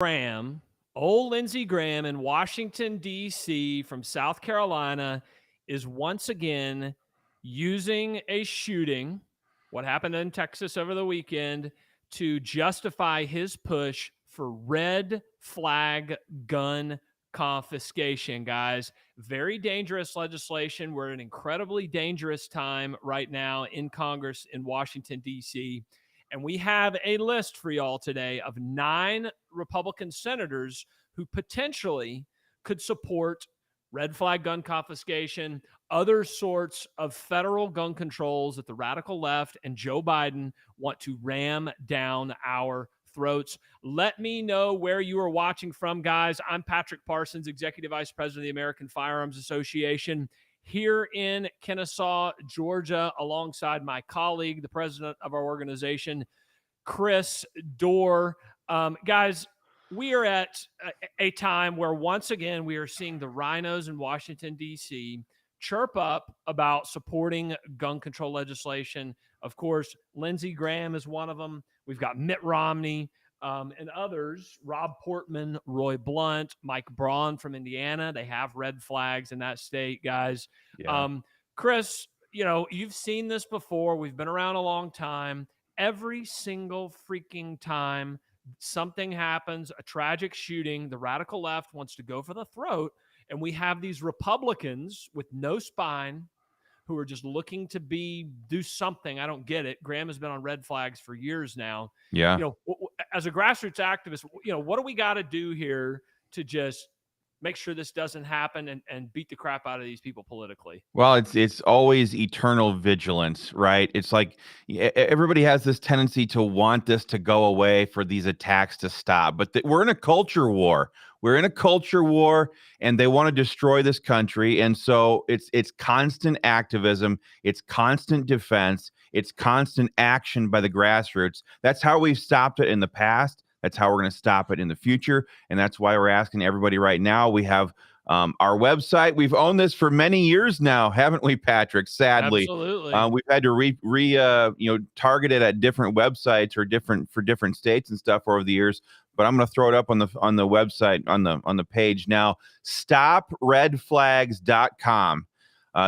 Graham, old Lindsey Graham in Washington, D.C. from South Carolina is once again using a shooting, what happened in Texas over the weekend, to justify his push for red flag gun confiscation, guys. Very dangerous legislation. We're at an incredibly dangerous time right now in Congress in Washington, D.C. And we have a list for y'all today of 9 Republican senators who potentially could support red flag gun confiscation, other sorts of federal gun controls that the radical left and Joe Biden want to ram down our throats. Let me know where you are watching from, guys. I'm Patrick Parsons, Executive Vice President of the American Firearms Association, here in Kennesaw, Georgia, alongside my colleague, the president of our organization, Chris Dorr. Guys, we are at a time where once again we are seeing the rhinos in Washington, D.C. chirp up about supporting gun control legislation. Of course, Lindsey Graham is one of them. We've got Mitt Romney and others, Rob Portman, Roy Blunt, Mike Braun from Indiana. They have red flags in that state, guys. Yeah. Chris, you've seen this before. We've been around a long time. Every single freaking time something happens, a tragic shooting, the radical left wants to go for the throat, and we have these Republicans with no spine who are just looking to do something. I don't get it. Graham has been on red flags for years now. Yeah. As a grassroots activist, what do we got to do here to just make sure this doesn't happen and beat the crap out of these people politically? Well, it's always eternal vigilance, right? It's like everybody has this tendency to want this to go away, for these attacks to stop. But we're in a culture war. We're in a culture war, and they want to destroy this country. And so it's constant activism, it's constant defense, it's constant action by the grassroots. That's how we've stopped it in the past. That's how we're going to stop it in the future. And that's why we're asking everybody right now. We have our website. We've owned this for many years now, haven't we, Patrick? Sadly, absolutely. We've had to target it at different websites or different states and stuff over the years. But I'm going to throw it up on the website on the page now. StopRedFlags.com.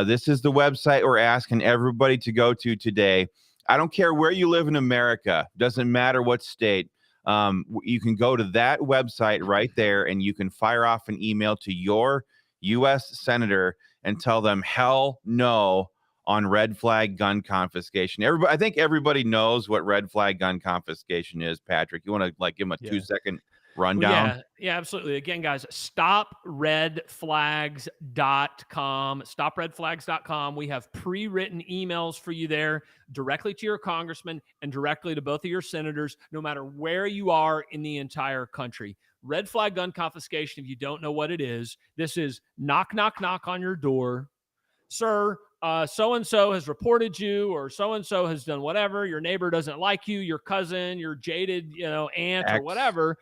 This is the website we're asking everybody to go to today. I don't care where you live in America. Doesn't matter what state. You can go to that website right there, and you can fire off an email to your U.S. senator and tell them hell no on red flag gun confiscation. I think everybody knows what red flag gun confiscation is. Patrick, you want to give them a 2-second rundown? Well, yeah, absolutely. Again, guys, stopredflags.com. Stopredflags.com. We have pre-written emails for you there directly to your congressman and directly to both of your senators, no matter where you are in the entire country. Red flag gun confiscation, if you don't know what it is, this is knock, knock, knock on your door. Sir, so-and-so has reported you, or so-and-so has done whatever. Your neighbor doesn't like you, your cousin, your jaded, aunt or whatever.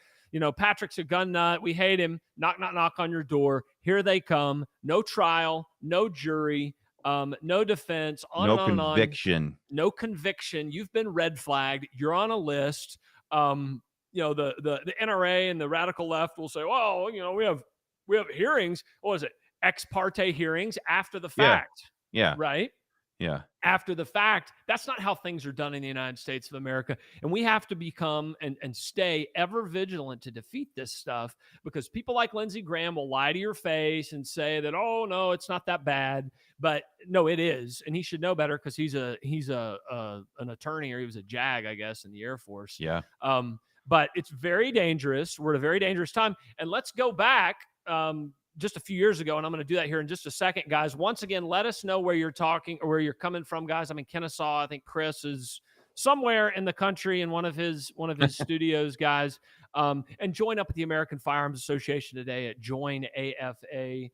Patrick's a gun nut. We hate him. Knock, knock, knock on your door. Here they come. No trial, no jury, no defense. No conviction. No conviction. You've been red flagged. You're on a list. The NRA and the radical left will say, well, we have hearings. What is it? Ex parte hearings after the fact. Yeah. Right? Yeah. After the fact. That's not how things are done in the United States of America. And we have to become and stay ever vigilant to defeat this stuff, because people like Lindsey Graham will lie to your face and say that, oh, no, it's not that bad. But no, it is. And he should know better, because he's an attorney, or he was a JAG, I guess, in the Air Force. Yeah. But it's very dangerous. We're at a very dangerous time. And let's go back just a few years ago, and I'm going to do that here in just a second, guys. Once again, let us know where you're talking or where you're coming from, guys. I'm in Kennesaw. I think Chris is somewhere in the country in one of his studios, guys. And join up with the American Firearms Association today at joinafa.org.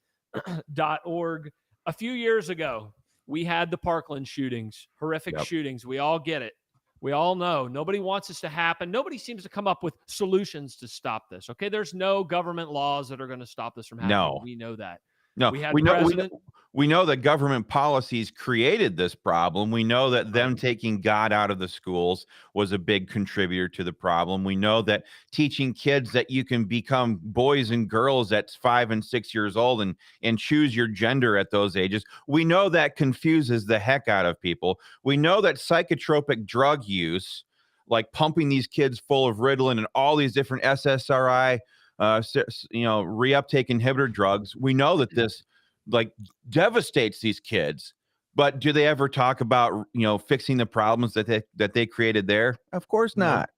A few years ago, we had the Parkland shootings, horrific shootings. We all get it. We all know nobody wants this to happen. Nobody seems to come up with solutions to stop this. Okay, there's no government laws that are going to stop this from happening. No. We know that. No, We had we know we know President we know that government policies created this problem. We know that Right. them taking God out of the schools was a big contributor to the problem. We know that teaching kids that you can become boys and girls at 5 and 6 years old and choose your gender at those ages. We know that confuses the heck out of people. We know that psychotropic drug use, like pumping these kids full of Ritalin and all these different SSRI reuptake inhibitor drugs. We know that this like devastates these kids, but do they ever talk about fixing the problems that they created there? Of course Nope. not.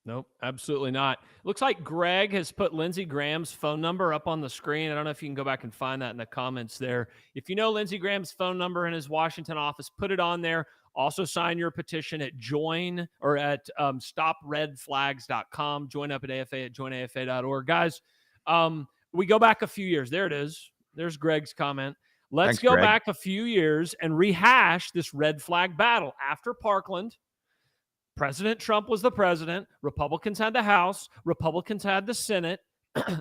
Nope, absolutely not. Looks like Greg has put Lindsey Graham's phone number up on the screen. I don't know if you can go back and find that in the comments there. If you know Lindsey Graham's phone number in his Washington office, put it on there. Also sign your petition at join or at stopredflags.com. Join up at AFA at joinafa.org. Guys, we go back a few years. There it is. There's Greg's comment. Let's Thanks, go Greg. back a few years and rehash this red flag battle. After Parkland, President Trump was the president. Republicans had the House. Republicans had the Senate.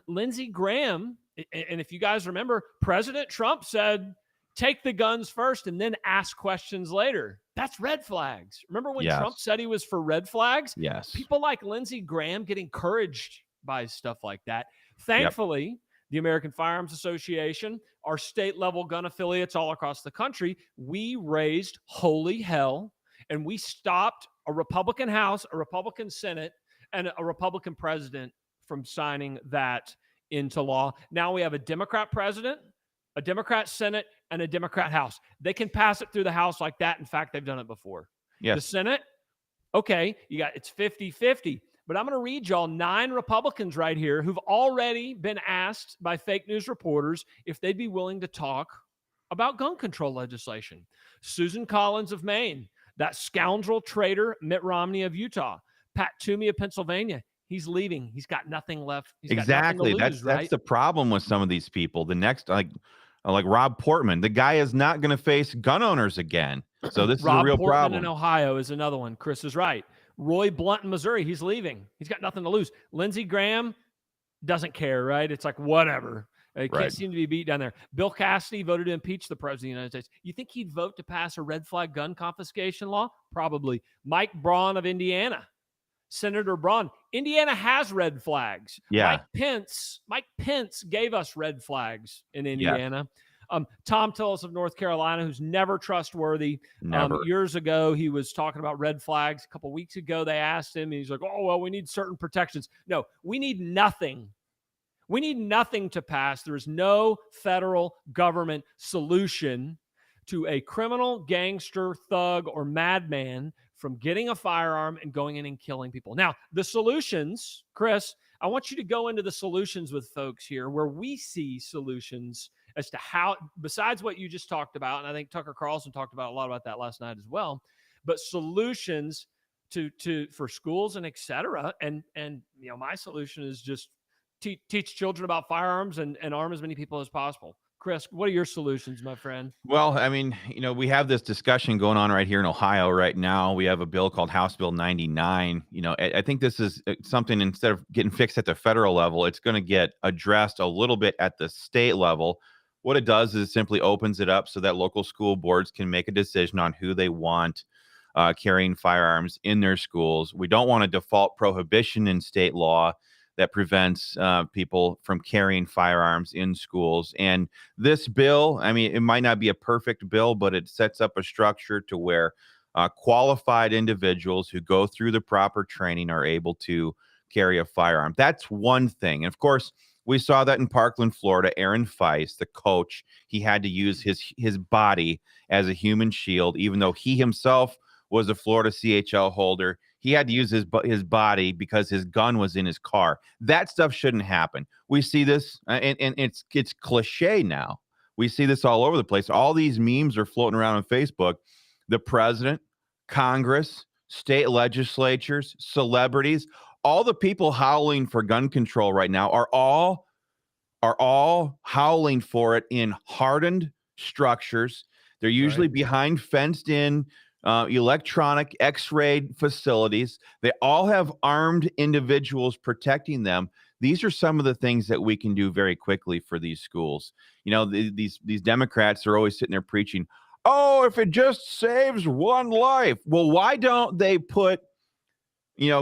Lindsey Graham, and if you guys remember, President Trump said, take the guns first and then ask questions later. That's red flags. Remember when Trump Yes. said he was for red flags? Yes. People like Lindsey Graham get encouraged by stuff like that. Thankfully, the American Firearms Association, our state level gun affiliates all across the country, we raised holy hell and we stopped a Republican House, a Republican Senate, and a Republican president from signing that into law. Now we have a Democrat president, a Democrat Senate, and a Democrat House. They can pass it through the House like that. In fact, they've done it before. Yes. The Senate, okay, it's 50-50. But I'm going to read y'all 9 Republicans right here who've already been asked by fake news reporters if they'd be willing to talk about gun control legislation. Susan Collins of Maine, that scoundrel traitor Mitt Romney of Utah, Pat Toomey of Pennsylvania. He's leaving. He's got nothing left. He's exactly. got nothing to lose, That's the problem with some of these people. The next, like Rob Portman, the guy is not going to face gun owners again. So this is a real Portman problem. in Ohio is another one. Chris is right. Roy Blunt in Missouri, he's leaving. He's got nothing to lose. Lindsey Graham doesn't care, right? It's like, whatever. He can't seem to be beat down there. Bill Cassidy voted to impeach the president of the United States. You think he'd vote to pass a red flag gun confiscation law? Probably. Mike Braun of Indiana. Senator Braun. Indiana has red flags. Yeah. Mike Pence gave us red flags in Indiana. Tom Tillis of North Carolina, who's never trustworthy. Never. Years ago, he was talking about red flags. A couple weeks ago, they asked him, and he's like, oh, well, we need certain protections. No, we need nothing. We need nothing to pass. There is no federal government solution to a criminal, gangster, thug, or madman from getting a firearm and going in and killing people. Now, the solutions, Chris, I want you to go into the solutions with folks here where we see solutions as to how, besides what you just talked about, and I think Tucker Carlson talked about a lot about that last night as well, but solutions for schools and et cetera. And my solution is just teach children about firearms and arm as many people as possible. Chris, what are your solutions, my friend? Well, I mean, we have this discussion going on right here in Ohio right now. We have a bill called House Bill 99. I think this is something, instead of getting fixed at the federal level, it's going to get addressed a little bit at the state level. What it does is it simply opens it up so that local school boards can make a decision on who they want carrying firearms in their schools. We don't want a default prohibition in state law that prevents people from carrying firearms in schools. And this bill, I mean, it might not be a perfect bill, but it sets up a structure to where qualified individuals who go through the proper training are able to carry a firearm. That's one thing. And of course, we saw that in Parkland, Florida. Aaron Feist, the coach, he had to use his body as a human shield, even though he himself was a Florida CHL holder. He had to use his body because his gun was in his car. That stuff shouldn't happen. We see this, and it's cliche now. We see this all over the place. All these memes are floating around on Facebook. The president, Congress, state legislatures, celebrities, all the people howling for gun control right now are all howling for it in hardened structures. They're usually behind fenced-in electronic X-ray facilities. They all have armed individuals protecting them. These are some of the things that we can do very quickly for these schools. You know, these Democrats are always sitting there preaching, oh, if it just saves one life. Well, why don't they put,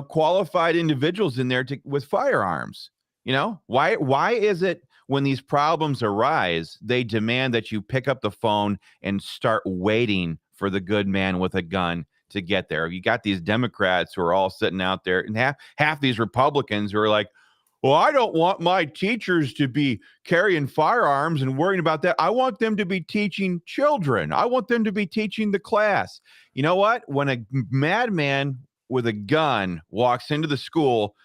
qualified individuals in there with firearms? Why is it when these problems arise, they demand that you pick up the phone and start waiting for the good man with a gun to get there? You got these Democrats who are all sitting out there, and half these Republicans who are like, well, I don't want my teachers to be carrying firearms and worrying about that. I want them to be teaching children. I want them to be teaching the class. You know what? When a madman with a gun walks into the school,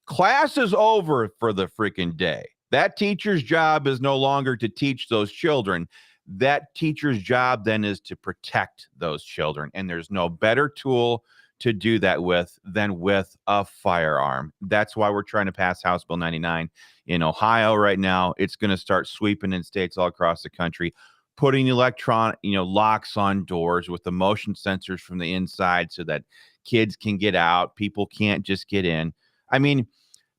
class is over for the freaking day. That teacher's job is no longer to teach those children. That teacher's job then is to protect those children. And there's no better tool to do that with than with a firearm. That's why we're trying to pass House Bill 99 in Ohio right now. It's going to start sweeping in states all across the country, putting electronic, locks on doors with the motion sensors from the inside so that kids can get out. People can't just get in. I mean,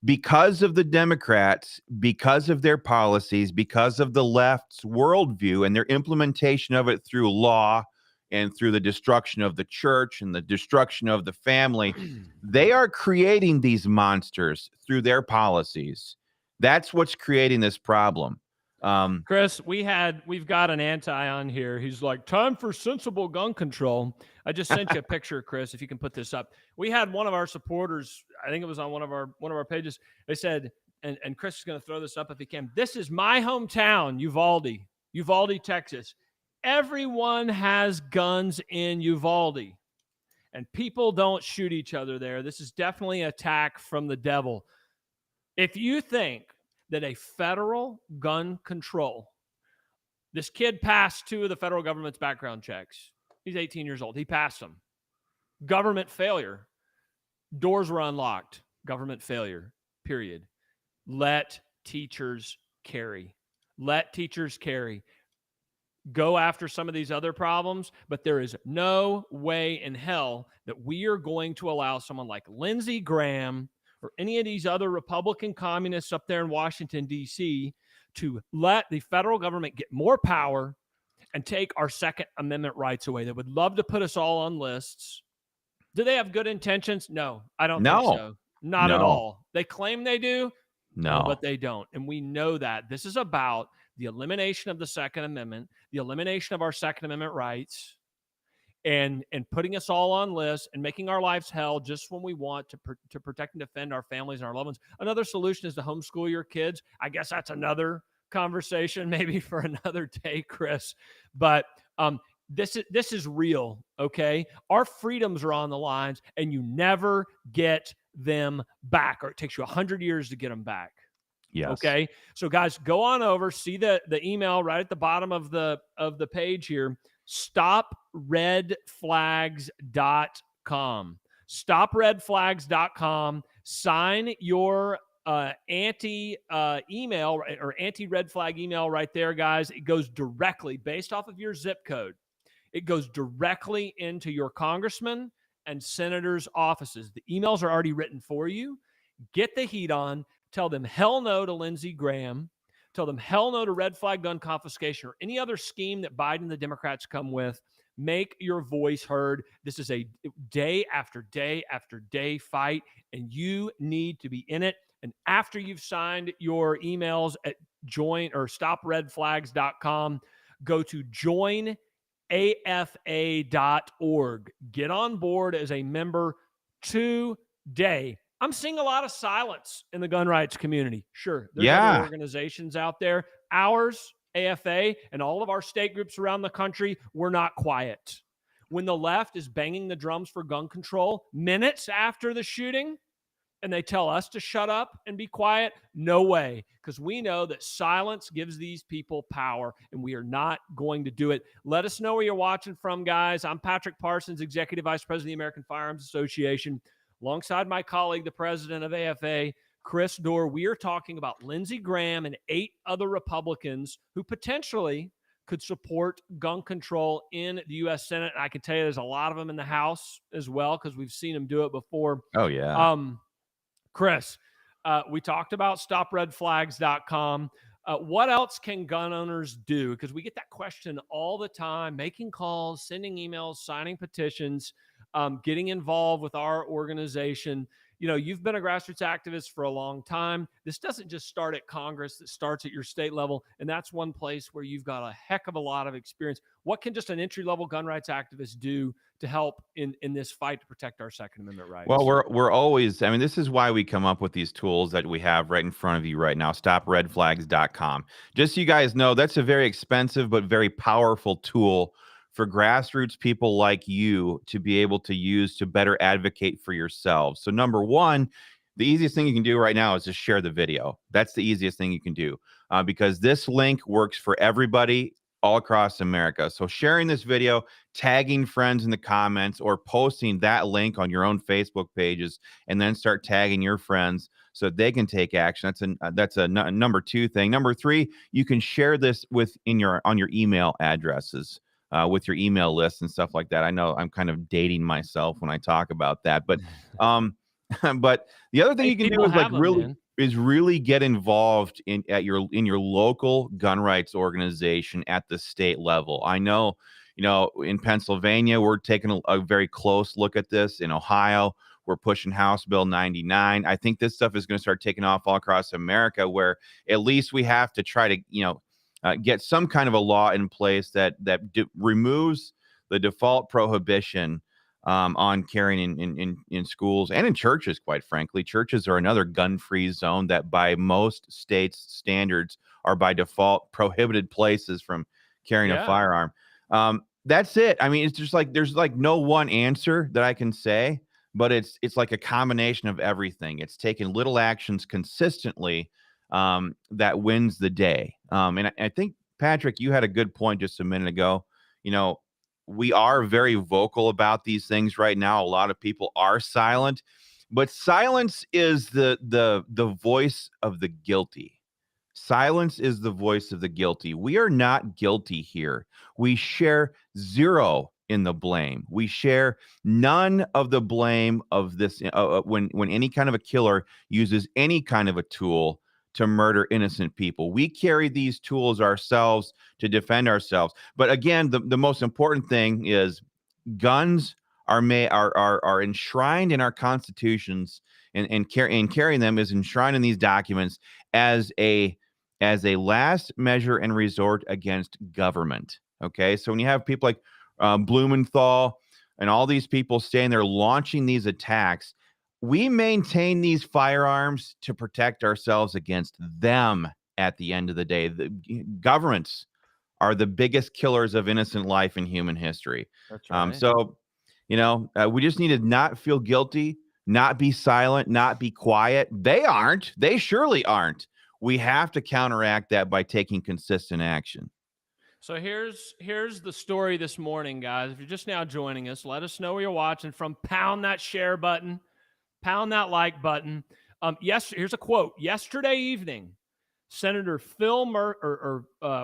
because of the Democrats, because of their policies, because of the left's worldview and their implementation of it through law and through the destruction of the church and the destruction of the family, they are creating these monsters through their policies. That's what's creating this problem. Chris, we've got an anti on here. He's like, time for sensible gun control. I just sent you a picture, Chris, if you can put this up. We had one of our supporters, I think it was on one of our pages. They said, and Chris is going to throw this up if he can. This is my hometown, Uvalde, Texas. Everyone has guns in Uvalde, and people don't shoot each other there. This is definitely an attack from the devil. If you think that a federal gun control, this kid passed 2 of the federal government's background checks. He's 18 years old. He passed them. Government failure. Doors were unlocked. Government failure, period. Let teachers carry. Let teachers carry. Go after some of these other problems, but there is no way in hell that we are going to allow someone like Lindsey Graham or any of these other Republican communists up there in Washington, D.C., to let the federal government get more power and take our Second Amendment rights away. They would love to put us all on lists. Do they have good intentions? No, I don't think so. Not at all. They claim they do, but they don't. And we know that. This is about the elimination of the Second Amendment, the elimination of our Second Amendment rights, and putting us all on lists and making our lives hell just when we want to protect and defend our families and our loved ones. Another solution is to homeschool your kids. I guess that's another conversation maybe for another day, Chris. But this is real, okay? Our freedoms are on the lines, and you never get them back, or it takes you 100 years to get them back. Yes. Okay. So guys, go on over, see the email right at the bottom of the page here. StopRedFlags.com. StopRedFlags.com. Sign your anti email or anti-red flag email right there, guys. It goes directly based off of your zip code. It goes directly into your congressman and senators' offices. The emails are already written for you. Get the heat on. Tell them hell no to Lindsey Graham. Tell them hell no to red flag gun confiscation or any other scheme that Biden and the Democrats come with. Make your voice heard. This is a day after day after day fight, and you need to be in it. And after you've signed your emails at join or stopredflags.com, go to joinafa.org. Get on board as a member today. I'm seeing a lot of silence in the gun rights community. Sure, there's other organizations out there. Ours, AFA, and all of our state groups around the country, we're not quiet. When the left is banging the drums for gun control minutes after the shooting, and they tell us to shut up and be quiet, no way, because we know that silence gives these people power, and we are not going to do it. Let us know where you're watching from, guys. I'm Patrick Parsons, Executive Vice President of the American Firearms Association. Alongside my colleague, the president of AFA, Chris Dorr, we are talking about Lindsey Graham and 8 other Republicans who potentially could support gun control in the U.S. Senate. And I can tell you there's a lot of them in the House as well, because we've seen them do it before. Oh, yeah. Chris, We talked about stopredflags.com. What else can gun owners do? Because we get that question all the time, making calls, sending emails, signing petitions, getting involved with our organization. You know, you've been a grassroots activist for a long time. This doesn't just start at Congress, it starts at your state level. And that's one place where you've got a heck of a lot of experience. What can just an entry level gun rights activist do to help in this fight to protect our Second Amendment Well, rights? we're always, I mean, this is why we come up with these tools that we have right in front of you right now, stopredflags.com. Just so you guys know, that's a very expensive but very powerful tool for grassroots people like you to be able to use to better advocate for yourselves. So number one, the easiest thing you can do right now is just share the video. That's the easiest thing you can do because this link works for everybody all across America. So sharing this video, tagging friends in the comments, or posting that link on your own Facebook pages, and then start tagging your friends so they can take action. That's a number two thing. Number three, you can share this on your email addresses. With your email list and stuff like that. I know I'm kind of dating myself when I talk about that, but but the other thing Hey, you can do people is like have them, really man. get involved in your local gun rights organization at the state level. I know, you know, in Pennsylvania, we're taking a very close look at this. In Ohio, we're pushing House Bill 99. I think this stuff is going to start taking off all across America, where at least we have to try to, get some kind of a law in place that removes the default prohibition on carrying in schools and in churches. Quite frankly, churches are another gun-free zone that, by most states' standards, are by default prohibited places from carrying a Yeah. firearm. That's it. I mean, it's just like there's like no one answer that I can say, but it's like a combination of everything. It's taking little actions consistently that wins the day. And I think, Patrick, you had a good point just a minute ago. You know, we are very vocal about these things right now. A lot of people are silent, but silence is the voice of the guilty. Silence is the voice of the guilty. We are not guilty here. We share zero in the blame. We share none of the blame of this when any kind of a killer uses any kind of a tool to murder innocent people. We carry these tools ourselves to defend ourselves. But again, the most important thing is guns are enshrined in our constitutions, and carrying them is enshrined in these documents as a last measure and resort against government. Okay, so when you have people like Blumenthal and all these people standing there launching these attacks, we maintain these firearms to protect ourselves against them. At the end of the day, the governments are the biggest killers of innocent life in human history. That's right. So, we just need to not feel guilty, not be silent, not be quiet. They aren't. They surely aren't. We have to counteract that by taking consistent action. So here's the story this morning, guys. If you're just now joining us, let us know where you're watching from. Pound that share button, pound that like button. Here's a quote. Yesterday evening, Senator Phil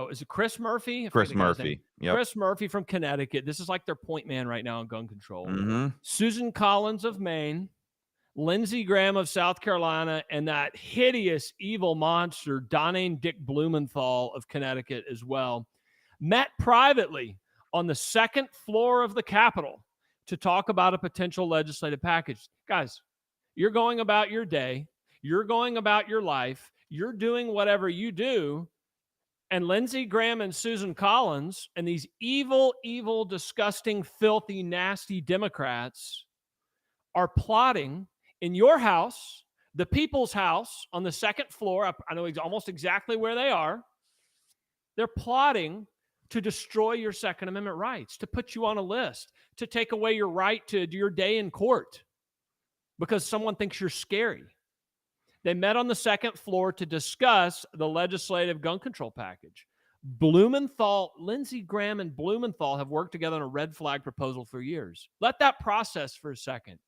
is it Chris Murphy? I forget Chris the guy's name. Murphy. Yep. Chris Murphy from Connecticut. This is like their point man right now on gun control. Mm-hmm. Susan Collins of Maine, Lindsey Graham of South Carolina, and that hideous evil monster, Donane Dick Blumenthal of Connecticut as well, met privately on the second floor of the Capitol to talk about a potential legislative package. Guys, you're going about your day. You're going about your life. You're doing whatever you do. And Lindsey Graham and Susan Collins and these evil, disgusting, filthy, nasty Democrats are plotting in your house, the people's house on the second floor. I know almost exactly where they are. They're plotting to destroy your Second Amendment rights, to put you on a list, to take away your right to do your day in court because someone thinks you're scary. They met on the second floor to discuss the legislative gun control package. Lindsey Graham and Blumenthal have worked together on a red flag proposal for years. Let that process for a second.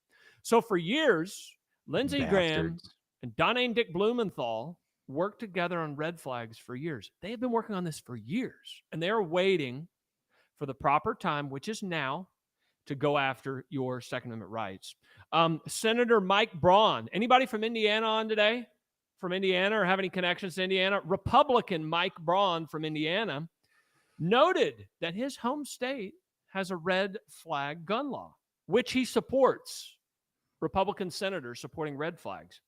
So for years, Lindsey Graham and Donane Dick Blumenthal worked together on red flags for years. They have been working on this for years, and they are waiting for the proper time, which is now, to go after your Second Amendment rights. Senator Mike Braun. Anybody from Indiana on today? from Indiana or have any connections to Indiana, Republican Mike Braun from Indiana noted that his home state has a red flag gun law, which he supports. Republican senators supporting red flags.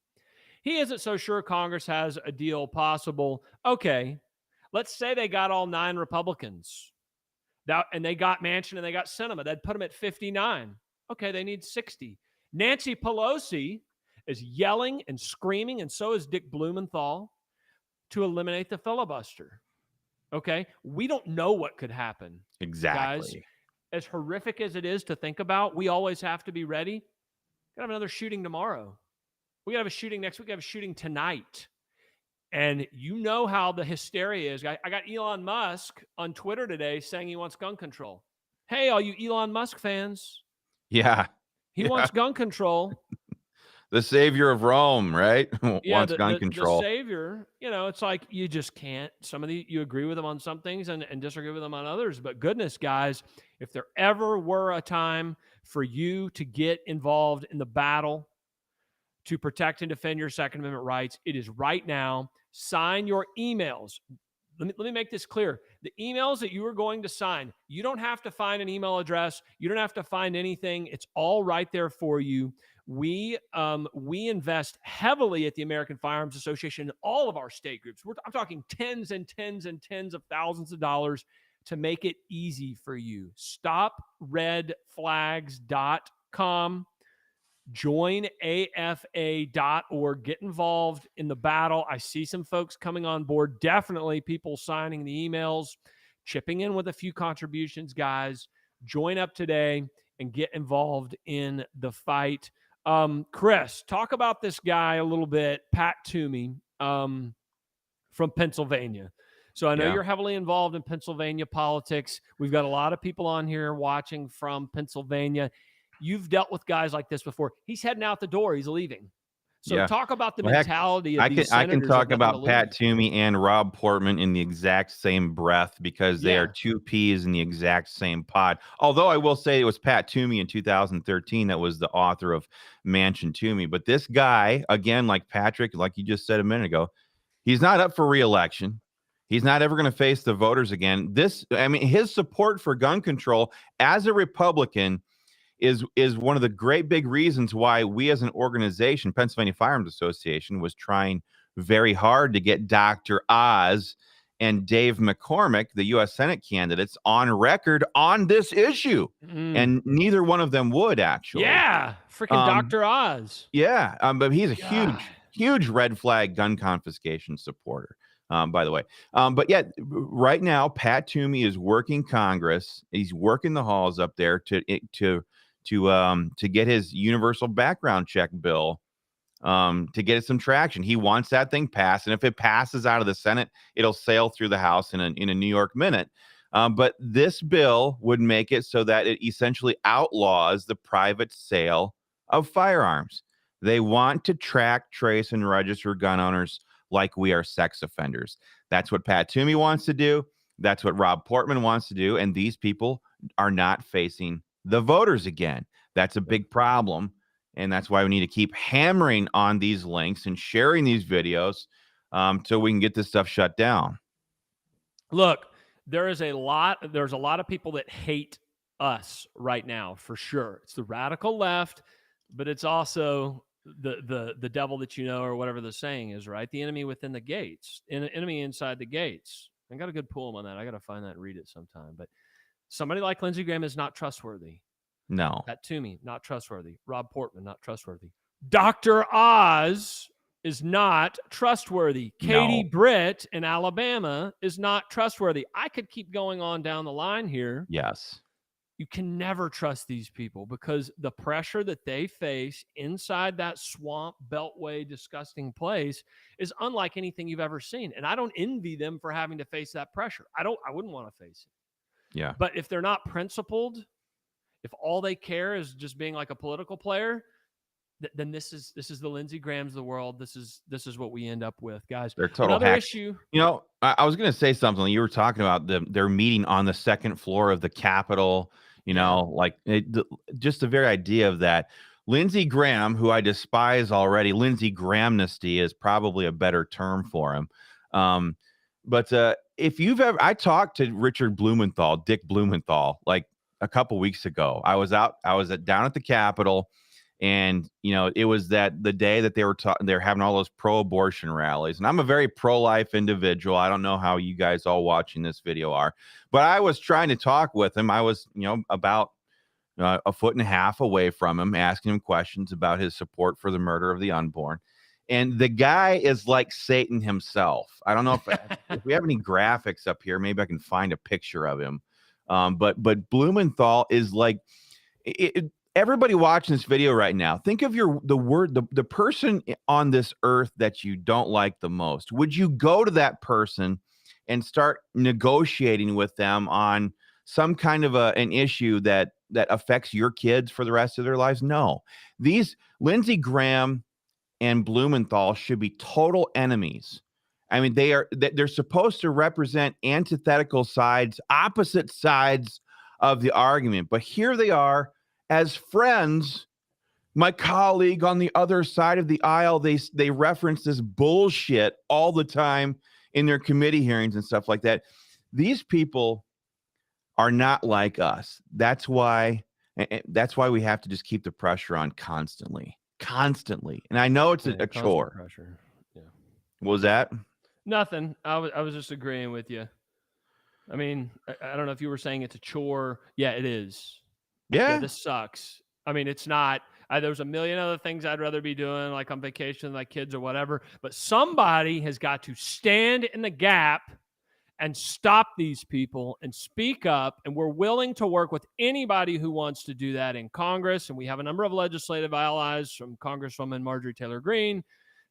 He isn't so sure Congress has a deal possible. Okay, let's say they got all 9 Republicans. And they got Manchin and they got Sinema. That'd put them at 59. Okay, they need 60. Nancy Pelosi is yelling and screaming, and so is Dick Blumenthal, to eliminate the filibuster. Okay, we don't know what could happen. Exactly. Guys, as horrific as it is to think about, we always have to be ready. We're gonna have another shooting tomorrow. We gotta have a shooting next week. We have a shooting tonight. And you know how the hysteria is. I got Elon Musk on Twitter today saying he wants gun control. Hey, all you Elon Musk fans. Yeah. He wants gun control. The savior of Rome, right? Yeah, wants gun control. The savior, it's like you just can't. You agree with him on some things and disagree with him on others. But goodness, guys, if there ever were a time for you to get involved in the battle to protect and defend your Second Amendment rights, it is right now. Sign your emails. Let me make this clear. The emails that you are going to sign, you don't have to find an email address. You don't have to find anything. It's all right there for you. We invest heavily at the American Firearms Association in all of our state groups. I'm talking tens and tens and tens of thousands of dollars to make it easy for you. StopRedFlags.com. Join AFA.org. Get involved in the battle. I see some folks coming on board. Definitely people signing the emails, chipping in with a few contributions, guys. Join up today and get involved in the fight. Chris, talk about this guy a little bit, Pat Toomey, from Pennsylvania. So I know you're heavily involved in Pennsylvania politics. We've got a lot of people on here watching from Pennsylvania. You've dealt with guys like this before. He's heading out the door. He's leaving. So talk about the mentality of these senators. I can talk about Pat Toomey and Rob Portman in the exact same breath because they are two peas in the exact same pod. Although I will say it was Pat Toomey in 2013 that was the author of Manchin Toomey. But this guy, again, like Patrick, like you just said a minute ago, he's not up for re-election. He's not ever going to face the voters again. His support for gun control as a Republican is one of the great big reasons why we as an organization, Pennsylvania Firearms Association, was trying very hard to get Dr. Oz and Dave McCormick, the U.S. Senate candidates, on record on this issue. And neither one of them would, actually. Yeah, freaking Dr. Oz. Yeah, but he's a huge red flag gun confiscation supporter, by the way. But yeah, right now, Pat Toomey is working Congress. He's working the halls up there to get his universal background check bill to get some traction. He wants that thing passed, and if it passes out of the Senate, it'll sail through the House in a New York minute. But this bill would make it so that it essentially outlaws the private sale of firearms. They want to track, trace, and register gun owners like we are sex offenders. That's what Pat Toomey wants to do. That's what Rob Portman wants to do, and these people are not facing the voters again. That's a big problem, and that's why we need to keep hammering on these links and sharing these videos so we can get this stuff shut down. Look, there's a lot of people that hate us right now, for sure. It's the radical left, but it's also the devil that you know, or whatever the saying is, right? The enemy within the gates, enemy inside the gates. I got a good poem on that. I got to find that and read it sometime. But somebody like Lindsey Graham is not trustworthy. No. Pat Toomey, not trustworthy. Rob Portman, not trustworthy. Dr. Oz is not trustworthy. Katie Britt in Alabama is not trustworthy. I could keep going on down the line here. Yes. You can never trust these people because the pressure that they face inside that swamp, beltway, disgusting place is unlike anything you've ever seen. And I don't envy them for having to face that pressure. I wouldn't want to face it. Yeah. But if they're not principled, if all they care is just being like a political player, then this is the Lindsey Grahams of the world. This is what we end up with, guys. They're total issue. You know, I was going to say something. You were talking about their meeting on the second floor of the Capitol. You know, like just the very idea of that. Lindsey Graham, who I despise already, Lindsey Grahamnesty is probably a better term for him. But if you've ever, I talked to Richard Blumenthal, Dick Blumenthal, like a couple weeks ago. I was down at the Capitol, and it was the day that they're having all those pro-abortion rallies. And I'm a very pro-life individual. I don't know how you guys all watching this video are, but I was trying to talk with him. I was, about a foot and a half away from him, asking him questions about his support for the murder of the unborn. And the guy is like Satan himself. I don't know if we have any graphics up here. Maybe I can find a picture of him. But Blumenthal is like everybody watching this video right now. Think of the person on this earth that you don't like the most. Would you go to that person and start negotiating with them on some kind of an issue that affects your kids for the rest of their lives? No. These Lindsey Graham and Blumenthal should be total enemies. I mean, they're supposed to represent antithetical sides, opposite sides of the argument. But here they are as friends. My colleague on the other side of the aisle, they reference this bullshit all the time in their committee hearings and stuff like that. These people are not like us. That's why we have to just keep the pressure on constantly. And I know it's a chore. Pressure. Yeah. What was that? Nothing. I was just agreeing with you. I mean, I don't know if you were saying it's a chore. Yeah, it is. Yeah. This sucks. I mean, it's not. There's a million other things I'd rather be doing, like on vacation with my kids or whatever. But somebody has got to stand in the gap and stop these people and speak up. And we're willing to work with anybody who wants to do that in Congress. And we have a number of legislative allies, from Congresswoman Marjorie Taylor Greene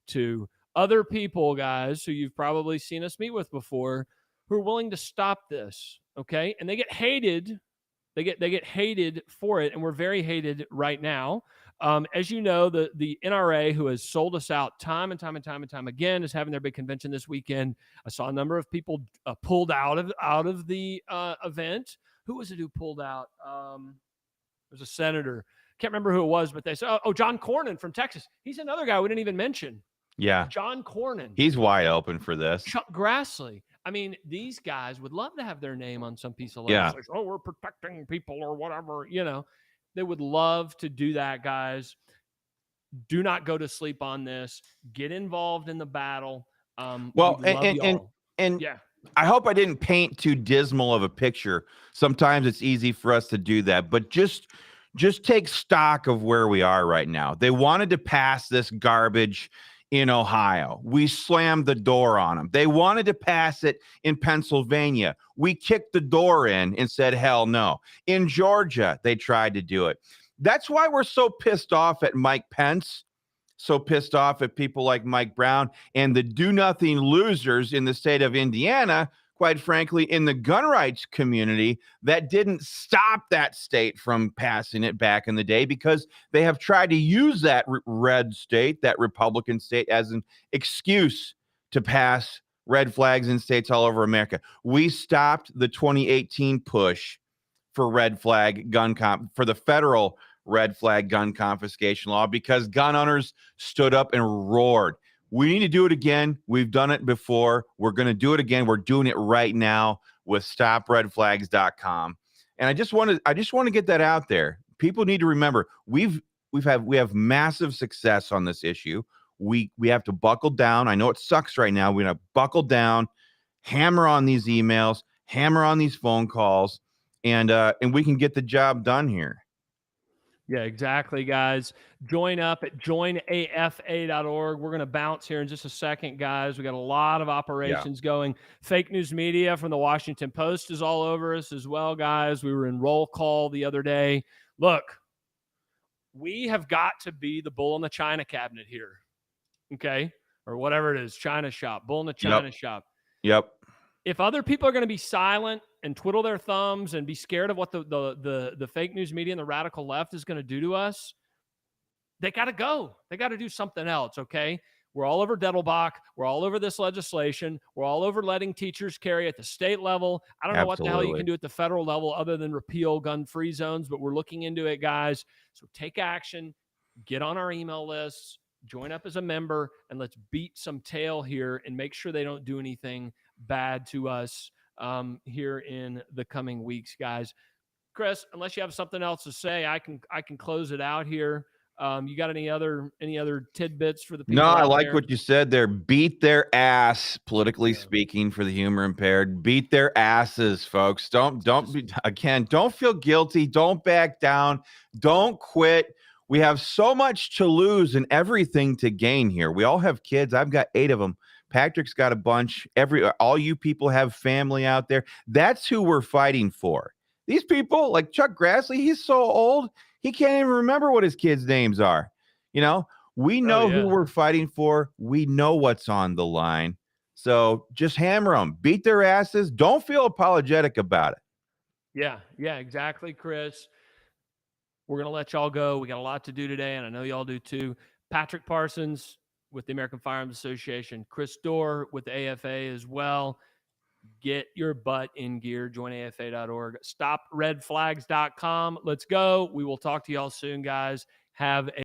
to other people, guys, who you've probably seen us meet with before, who are willing to stop this. Okay. And they get hated. They get hated for it. And we're very hated right now. As you know, the NRA, who has sold us out time and time again, is having their big convention this weekend. I saw a number of people pulled out of the event. Who was it who pulled out? There's a senator. Can't remember who it was, but they said, oh, John Cornyn from Texas. He's another guy we didn't even mention. Yeah. John Cornyn. He's wide open for this. Chuck Grassley. I mean, these guys would love to have their name on some piece of legislation. Yeah. Oh, we're protecting people or whatever, They would love to do that, guys. Do not go to sleep on this. Get involved in the battle. And yeah. I hope I didn't paint too dismal of a picture. Sometimes it's easy for us to do that, but just take stock of where we are right now. They wanted to pass this garbage in Ohio. We slammed the door on them. They wanted to pass it in Pennsylvania. We kicked the door in and said, hell no. In Georgia, they tried to do it. That's why we're so pissed off at Mike Pence, so pissed off at people like Mike Brown and the do-nothing losers in the state of Indiana, quite frankly, in the gun rights community, that didn't stop that state from passing it back in the day, because they have tried to use that red state, that Republican state, as an excuse to pass red flags in states all over America. We stopped the 2018 push for for the federal red flag gun confiscation law, because gun owners stood up and roared. We need to do it again. We've done it before. We're going to do it again. We're doing it right now with StopRedFlags.com. And I just want to get that out there. People need to remember we have massive success on this issue. We have to buckle down. I know it sucks right now. We're going to buckle down, hammer on these emails, hammer on these phone calls, and we can get the job done here. Yeah, exactly, guys. Join up at joinafa.org. We're going to bounce here in just a second, guys. We got a lot of operations going. Fake news media from the Washington Post is all over us as well, guys. We were in roll call the other day. Look, we have got to be the bull in the China cabinet here, okay? Or whatever it is, China shop, bull in the China shop. Yep. If other people are going to be silent and twiddle their thumbs and be scared of what the fake news media and the radical left is going to do to us, they got to go. They got to do something else, okay? We're all over Dettelbach. We're all over this legislation. We're all over letting teachers carry at the state level. I don't know what the hell you can do at the federal level other than repeal gun-free zones, but we're looking into it, guys. So take action. get on our email lists, join up as a member, and let's beat some tail here and make sure they don't do anything bad to us here in the coming weeks, guys. Chris, unless you have something else to say, I can close it out here. You got any other tidbits for the No, people I out like there? what you said there. Beat their ass, politically Yeah. speaking, for the humor impaired. Beat their asses, folks. Don't feel guilty. Don't back down. Don't quit. We have so much to lose and everything to gain here. We all have kids. I've got 8 of them. Patrick's got a bunch. All you people have family out there. That's who we're fighting for. These people, like Chuck Grassley, he's so old, he can't even remember what his kids' names are. You know, we know who we're fighting for. We know what's on the line. So just hammer them, beat their asses. Don't feel apologetic about it. Yeah, exactly, Chris. We're going to let y'all go. We got a lot to do today, and I know y'all do too. Patrick Parsons with the American Firearms Association, Chris Dorr with the AFA as well. Get your butt in gear. Join AFA.org. StopRedFlags.com. Let's go. We will talk to y'all soon, guys. Have a